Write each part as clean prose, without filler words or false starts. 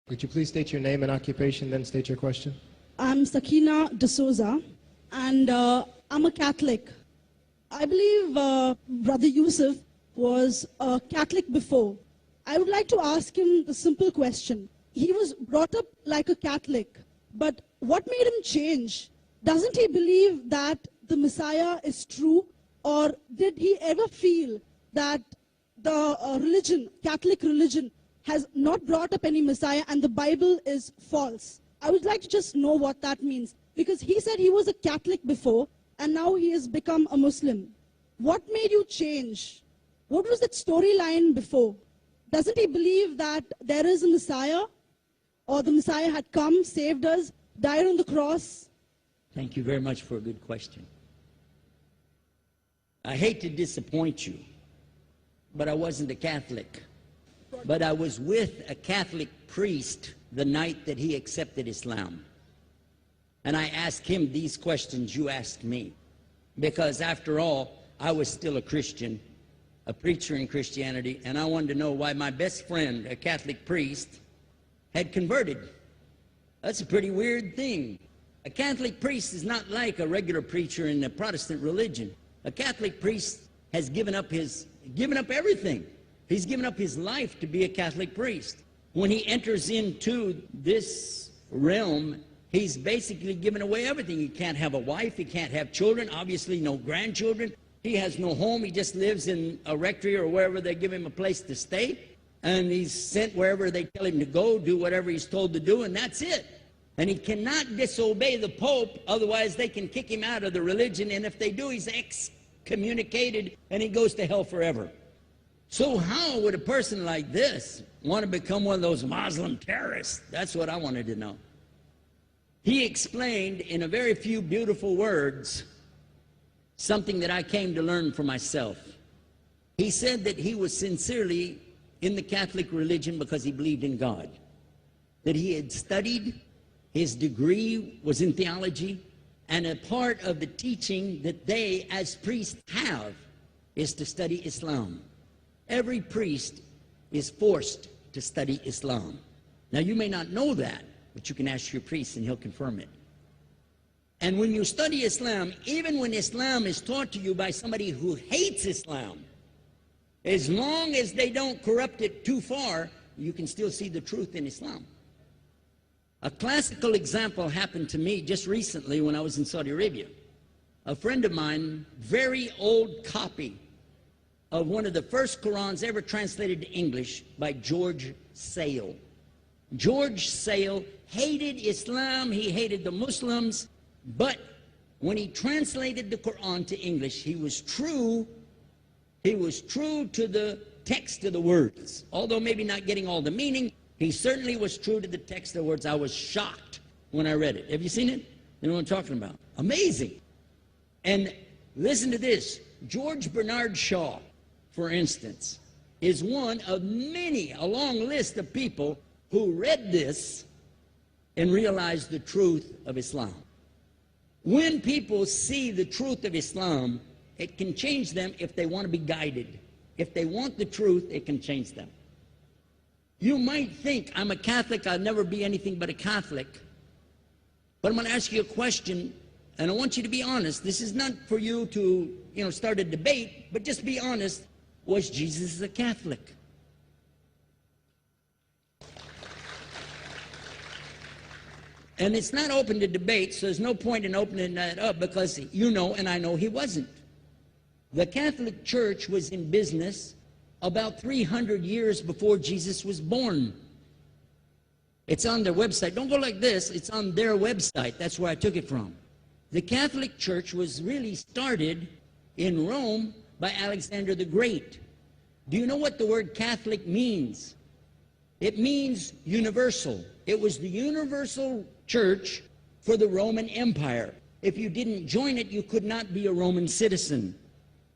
Could you please state your name and occupation, then state your question? I'm Sakina D'Souza, and I'm a Catholic. I believe Brother Yusuf was a Catholic before. I would like to ask him the simple question. He was brought up like a Catholic, but what made him change? Doesn't he believe that the Messiah is true, or did he ever feel that the religion, Catholic religion, has not brought up any Messiah and the Bible is false? I would like to just know what that means, because he said he was a Catholic before and now he has become a Muslim. What made you change? What was that storyline before? Doesn't he believe that there is a Messiah, or the Messiah had come, saved us, died on the cross? Thank you very much for a good question. I hate to disappoint you, but I wasn't a Catholic. But I was with a Catholic priest the night that he accepted Islam. And I asked him these questions you asked me. Because after all, I was still a Christian, a preacher in Christianity, and I wanted to know why my best friend, a Catholic priest, had converted. That's a pretty weird thing. A Catholic priest is not like a regular preacher in the Protestant religion. A Catholic priest has given up everything. He's given up his life to be a Catholic priest. When he enters into this realm, he's basically given away everything. He can't have a wife, he can't have children, obviously no grandchildren. He has no home, he just lives in a rectory or wherever they give him a place to stay. And he's sent wherever they tell him to go, do whatever he's told to do, and that's it. And he cannot disobey the Pope, otherwise they can kick him out of the religion, and if they do, he's excommunicated and he goes to hell forever. So how would a person like this want to become one of those Muslim terrorists? That's what I wanted to know. He explained in a very few beautiful words something that I came to learn for myself. He said that he was sincerely in the Catholic religion because he believed in God, that he had studied, his degree was in theology, and a part of the teaching that they as priests have is to study Islam. Every priest is forced to study Islam. Now you may not know that, but you can ask your priest and he'll confirm it. And when you study Islam, even when Islam is taught to you by somebody who hates Islam, as long as they don't corrupt it too far, you can still see the truth in Islam. A classical example happened to me just recently when I was in Saudi Arabia. A friend of mine, very old copy of one of the first Qurans ever translated to English by George Sale. George Sale hated Islam, he hated the Muslims, but when he translated the Quran to English, he was true to the text of the words. Although maybe not getting all the meaning, he certainly was true to the text of the words. I was shocked when I read it. Have you seen it? You know what I'm talking about? Amazing. And listen to this. George Bernard Shaw, for instance, is one of many, a long list of people who read this and realized the truth of Islam. When people see the truth of Islam, it can change them if they want to be guided. If they want the truth, it can change them. You might think, I'm a Catholic, I'll never be anything but a Catholic. But I'm going to ask you a question, and I want you to be honest. This is not for you to, start a debate, but just be honest. Was Jesus a Catholic? And it's not open to debate, so there's no point in opening that up, because you know and I know he wasn't. The Catholic Church was in business about 300 years before Jesus was born. It's on their website. Don't go like this. It's on their website. That's where I took it from. The Catholic Church was really started in Rome by Alexander the Great. Do you know what the word Catholic means? It means universal. It was the universal church for the Roman Empire. If you didn't join it, you could not be a Roman citizen.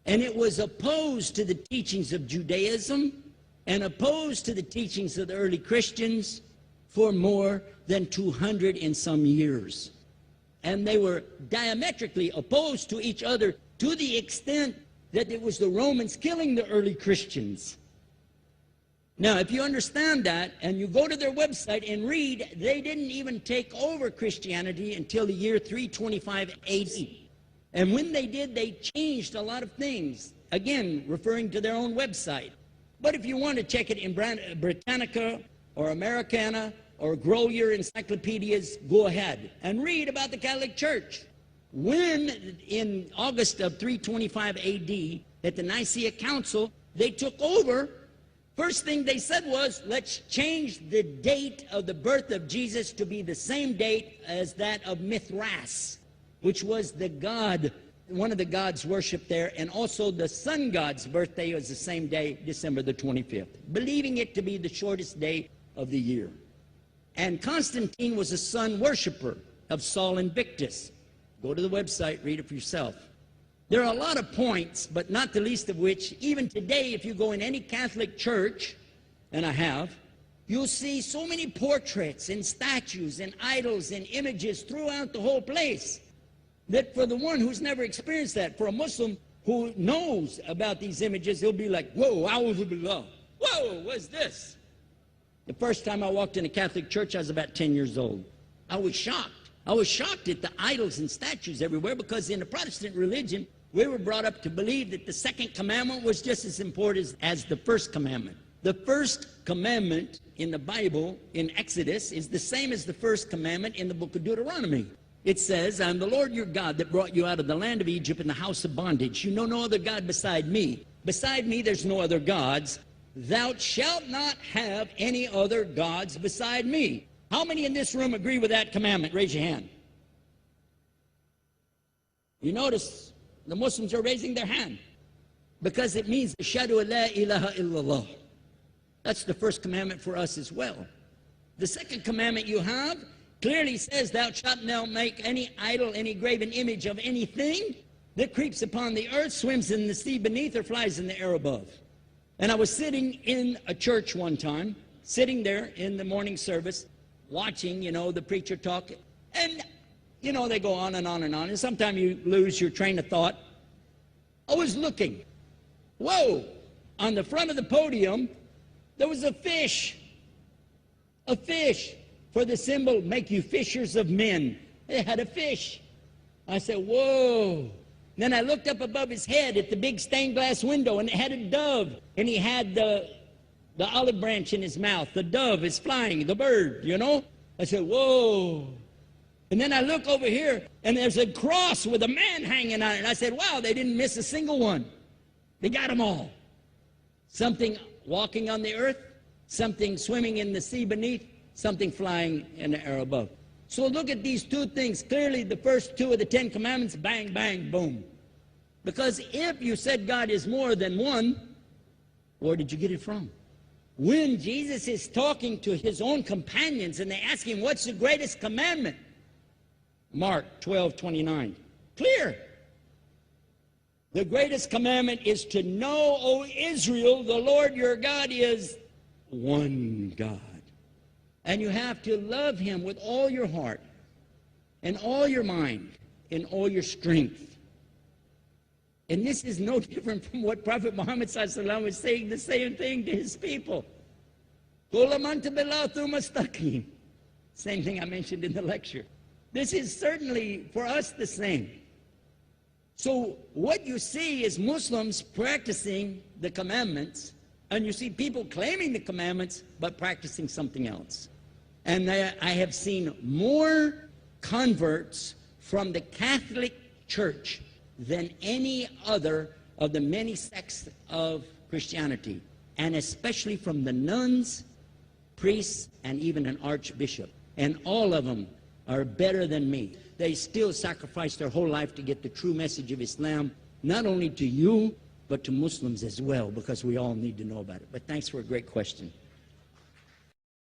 And it was opposed to the teachings of Judaism and opposed to the teachings of the early Christians for more than 200 and some years. And they were diametrically opposed to each other to the extent that it was the Romans killing the early Christians. Now, if you understand that, and you go to their website and read, they didn't even take over Christianity until the year 325 AD. And when they did, they changed a lot of things, again, referring to their own website. But if you want to check it in Britannica or Americana or grow your encyclopedias, go ahead and read about the Catholic Church. When, in August of 325 AD, at the Nicaea Council, they took over, first thing they said was, let's change the date of the birth of Jesus to be the same date as that of Mithras, which was the god, one of the gods worshipped there, and also the sun god's birthday was the same day, December the 25th, believing it to be the shortest day of the year. And Constantine was a sun worshiper of Sol Invictus. Go to the website, read it for yourself. There are a lot of points, but not the least of which, even today, if you go in any Catholic church, and I have, you'll see so many portraits and statues and idols and images throughout the whole place, that for the one who's never experienced that, for a Muslim who knows about these images, he'll be like, whoa, a'udhu billah. Whoa, what's this? The first time I walked in a Catholic church, I was about 10 years old. I was shocked. I was shocked at the idols and statues everywhere, because in the Protestant religion, we were brought up to believe that the second commandment was just as important as the first commandment. The first commandment in the Bible, in Exodus, is the same as the first commandment in the book of Deuteronomy. It says, I am the Lord your God that brought you out of the land of Egypt in the house of bondage. You know no other God beside me. Beside me there's no other gods. Thou shalt not have any other gods beside me. How many in this room agree with that commandment? Raise your hand. You notice the Muslims are raising their hand, because it means Ashhadu an la ilaha illallah. That's the first commandment for us as well. The second commandment you have clearly says, thou shalt not make any idol, any graven image of anything that creeps upon the earth, swims in the sea beneath, or flies in the air above. And I was sitting in a church one time, sitting there in the morning service, watching, the preacher talk, and, they go on and on and on, and sometimes you lose your train of thought. I was looking. Whoa! On the front of the podium, there was a fish. A fish. For the symbol, make you fishers of men. It had a fish. I said, whoa. Then I looked up above his head at the big stained glass window, and it had a dove, and he had the olive branch in his mouth. The dove is flying, the bird, I said, whoa. And then I look over here, and there's a cross with a man hanging on it. And I said, wow, they didn't miss a single one. They got them all. Something walking on the earth, something swimming in the sea beneath, something flying in the air above. So look at these two things. Clearly, the first two of the 10 commandments, bang, bang, boom. Because if you said God is more than one, where did you get it from? When Jesus is talking to his own companions and they ask him, what's the greatest commandment? Mark 12:29. Clear. The greatest commandment is to know, O Israel, the Lord your God is one God. And you have to love him with all your heart and all your mind and all your strength. And this is no different from what Prophet Muhammad ﷺ was saying, the same thing to his people. Same thing I mentioned in the lecture. This is certainly for us the same. So what you see is Muslims practicing the commandments, and you see people claiming the commandments but practicing something else. And I have seen more converts from the Catholic Church than any other of the many sects of Christianity, and especially from the nuns, priests, and even an archbishop. And all of them are better than me. They still sacrifice their whole life to get the true message of Islam, not only to you, but to Muslims as well, because we all need to know about it. But thanks for a great question.